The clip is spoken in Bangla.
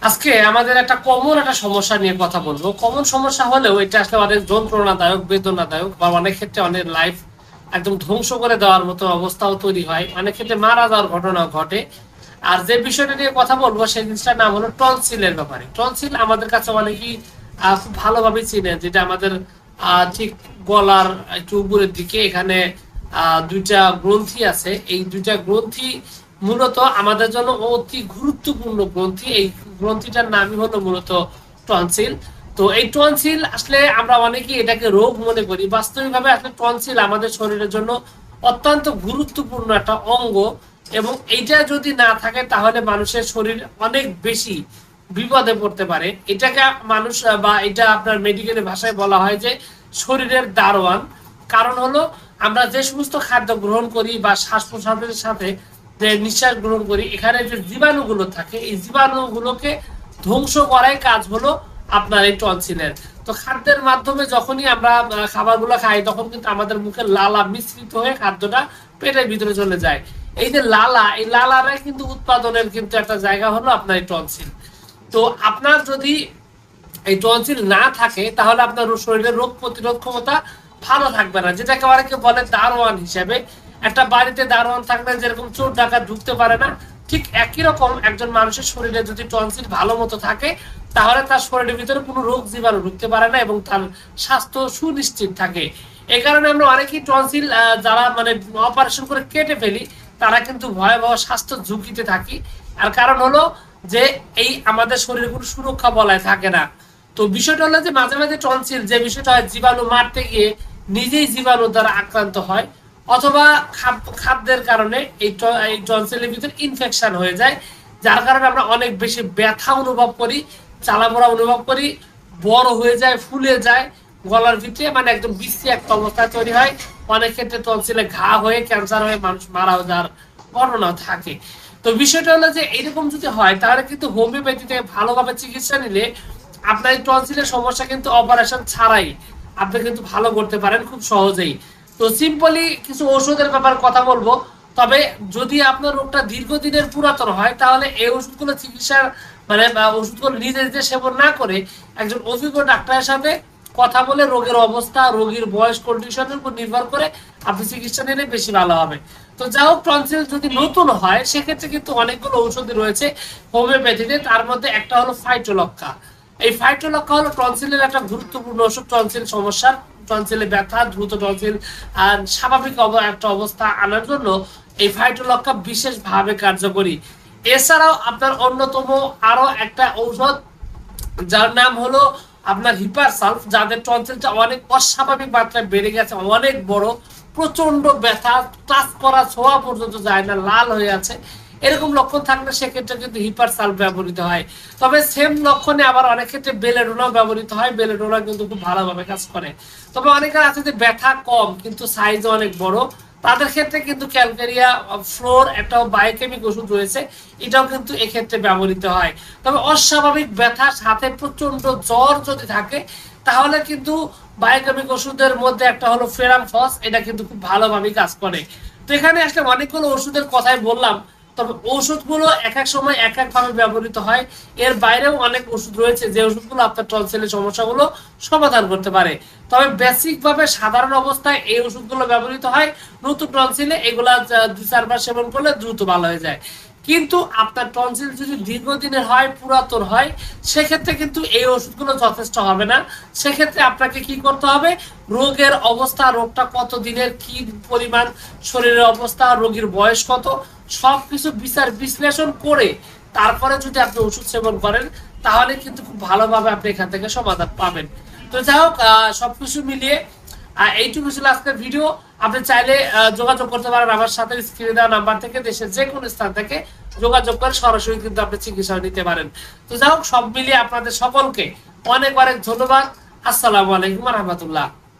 আজকে আমাদের একটা কমন একটা সমস্যা নিয়ে কথা বলবো। কমন সমস্যা হলেও এটা আসলে অনেক যন্ত্রণাদায়ক, বেদনাদায়ক, বা অনেক ক্ষেত্রে অনেক লাইফ একদম ধ্বংস করে দেওয়ার মতো অবস্থাও তৈরি হয়, অনেক ক্ষেত্রে মারা যাওয়ার ঘটনা ঘটে। আর যে বিষয়টা নিয়ে কথা বলবো সেই জিনিসটার নাম হলো টনসিলের ব্যাপারে। টনসিল আমাদের কাছে অনেকেই খুব ভালোভাবে চিনে, যেটা আমাদের ঠিক গলার একটু উপরের দিকে এখানে দুইটা গ্রন্থি আছে। এই দুইটা গ্রন্থি মূলত আমাদের জন্য অতি গুরুত্বপূর্ণ গ্রন্থি। এই গ্রন্থিটার নামই হলো মূলত টনসিল। তো এই টনসিল আসলে আমরা অনেকেই এটাকে রোগ মনে করি, বাস্তবিকভাবে আসলে টনসিল আমাদের শরীরের জন্য অত্যন্ত গুরুত্বপূর্ণ একটা অঙ্গ। এবং এইটা যদি না থাকে তাহলে মানুষের শরীর অনেক বেশি বিপদে পড়তে পারে। এটাকে মানুষ বা এটা আপনার মেডিকেলের ভাষায় বলা হয় যে শরীরের দারোয়ান। কারণ হলো আমরা যে সমস্ত খাদ্য গ্রহণ করি বা শ্বাস প্রশ্বাসের সাথে যে নিঃশ্বাস গ্রহণ করি, এখানে যে জীবাণুগুলো থাকে এই জীবাণুগুলোকে ধ্বংস করাই কাজ হলো আপনার এই টনসিলের। তো খাদ্যের মাধ্যমে যখনই আমরা খাবারগুলো খাই তখন কিন্তু আমাদের মুখে লালা মিশ্রিত হয়ে খাদ্যটা পেটের ভিতরে চলে যায়। এই যে লালা, এই লালারাই কিন্তু উৎপাদনের কিন্তু একটা জায়গা হলো আপনার এই টনসিল। তো আপনার যদি এই টনসিল না থাকে তাহলে আপনার শরীরের রোগ প্রতিরোধ ক্ষমতা ভালো থাকবে না, যেটাকে অনেকে বলে দারোয়ান হিসেবে। একটা বাড়িতে দারোয়ান থাকলে যেরকম চোর ডাকাত ঢুকতে পারে না, ঠিক একই রকম একজন মানুষের শরীরে যদি টনসিল ভালো মতো থাকে তাহলে তার শরীরের ভিতরে কোনো রোগ জীবাণু ঢুকতে পারে না এবং তার স্বাস্থ্য সুনিশ্চিত থাকে। এই কারণে আমরা অনেকেই টনসিল যারা মানে অপারেশন করে কেটে ফেলি তারা কিন্তু ভয়াবহ স্বাস্থ্য ঝুঁকিতে থাকি। আর কারণ হলো যে এই আমাদের শরীরে কোনো সুরক্ষা বলয় থাকে না। তো বিষয়টা হলো যে মাঝে মাঝে টনসিল যে বিষয়টা হয়, জীবাণু মারতে গিয়ে নিজেই জীবাণু দ্বারা আক্রান্ত হয়, অথবা খাদ্যের কারণে এই টনসিলের ভিতরে ইনফেকশন হয়ে যায়, যার কারণে আমরা অনেক বেশি ব্যথা অনুভব করি, চালাপোড়া অনুভব করি, বড় হয়ে যায়, ফুলে যায় গলার ভিতরে, মানে একদম বিশ্রী একটা অবস্থা তৈরি হয়। অনেক ক্ষেত্রে টনসিলে ঘা হয়ে ক্যান্সার হয়ে মানুষ মারা যাওয়ার ঘটনা থাকে। তো বিষয়টা হলো যে এরকম যদি হয় তাহলে কিন্তু হোমিওপ্যাথি থেকে ভালোভাবে চিকিৎসা নিলে আপনার এই টনসিলের সমস্যা কিন্তু অপারেশন ছাড়াই আপনি কিন্তু ভালো করতে পারেন খুব সহজেই। তো সিম্পলি কিছু ওষুধের ব্যাপারে কথা বলবো। তবে যদি আপনার রোগটা দীর্ঘদিনের পুরাতন হয় তাহলে এই ওষুধগুলো চিকিৎসার মানে ওষুধগুলো নিজে নিজে সেবন না করে একজন অভিজ্ঞ ডাক্তারের সাথে কথা বলে রোগের অবস্থা, রোগীর বয়স, কন্ডিশনের উপর নির্ভর করে আপনি চিকিৎসা নিলে বেশি ভালো হবে। তো যা হোক, টনসিল যদি নতুন হয় সেক্ষেত্রে কিন্তু অনেকগুলো ঔষধ রয়েছে হোমিওপ্যাথিতে। তার মধ্যে একটা হলো ফাইটোলক্কা। এই ফাইটোলক্কা হলো টনসিলের একটা গুরুত্বপূর্ণ ওষুধ। টনসিল সমস্যার, টনসিলে ব্যথা, দ্রুত টনসিল আর স্বাভাবিক একটা অবস্থা আনার জন্য এই ফাইটোলক্কা বিশেষভাবে কার্যকরী। এছাড়াও আপনার অন্যতম আরো একটা ঔষধ যার নাম হলো আপনার হিপারসালফ। যাদের টনসিলটা অনেক অস্বাভাবিক মাত্রায় বেড়ে গেছে, অনেক বড়, প্রচন্ড ব্যথা, টাচ করা ছোঁয়া পর্যন্ত যায় না, লাল হয়ে আছে, এরকম লক্ষণ থাকলে সেক্ষেত্রে কিন্তু হিপারসালফ ব্যবহৃত হয়। তবে সেম লক্ষণে আবার অনেক ক্ষেত্রে বেলেডোনাও ব্যবহৃত হয়। বেলেডোনা কিন্তু খুব ভালোভাবে কাজ করে। তবে অনেকের আছে যে ব্যথা কম কিন্তু সাইজও অনেক বড়, তাদের ক্ষেত্রে কিন্তু ক্যালকেরিয়া ফ্লোর একটা বায়োকেমিক ওষুধ রয়েছে, এটাও কিন্তু এক্ষেত্রে ব্যবহৃত হয়। তবে অস্বাভাবিক ব্যথার সাথে প্রচন্ড জ্বর যদি থাকে তাহলে কিন্তু বায়োকেমিক ওষুধের মধ্যে একটা হলো ফেরামফস, এটা কিন্তু খুব ভালোভাবে কাজ করে। তো এখানে আসলে অনেকগুলো ওষুধের কথাই বললাম, তবে ওষুধগুলো এক এক সময় এক এক ভাবে ব্যবহৃত হয়। এর বাইরেও অনেক ওষুধ রয়েছে যে ওষুধগুলো আপনার টনসিলের সমস্যাগুলো সমাধান করতে পারে। তবে বেসিক ভাবে সাধারণ অবস্থায় এই ওষুধগুলো ব্যবহৃত হয়। নতুন টনসিলে এগুলা 2-4 বার সেবন করলে দ্রুত ভালো হয়ে যায়। কিন্তু আপনার টনসিল যদি দীর্ঘদিনের হয়, পুরাতন হয়, সেক্ষেত্রে কিন্তু এই ওষুধগুলো যথেষ্ট হবে না। সেক্ষেত্রে আপনাকে কি করতে হবে, রোগের অবস্থা, রোগটা কত দিনের, কি পরিমাণ শরীরের অবস্থা, রোগীর বয়স কত, সবকিছু বিচার বিশ্লেষণ করে তারপরে যদি আপনি ওষুধ সেবন করেন তাহলে কিন্তু খুব ভালোভাবে আপনি এখান থেকে সমাধান পাবেন। তো যাই হোক, সবকিছু মিলিয়ে এইটুকু ছিল আজকের ভিডিও। আপনি চাইলে যোগাযোগ করতে পারেন আমার সাথে, স্ক্রিনে দেওয়া নাম্বার থেকে দেশের যে কোনো স্থান থেকে যোগাযোগ করে সরাসরি কিন্তু আপনি চিকিৎসা নিতে পারেন। তো যাই হোক, সব মিলিয়ে আপনাদের সকলকে অনেক অনেক ধন্যবাদ। আসসালামু আলাইকুম রহমতুল্লাহ।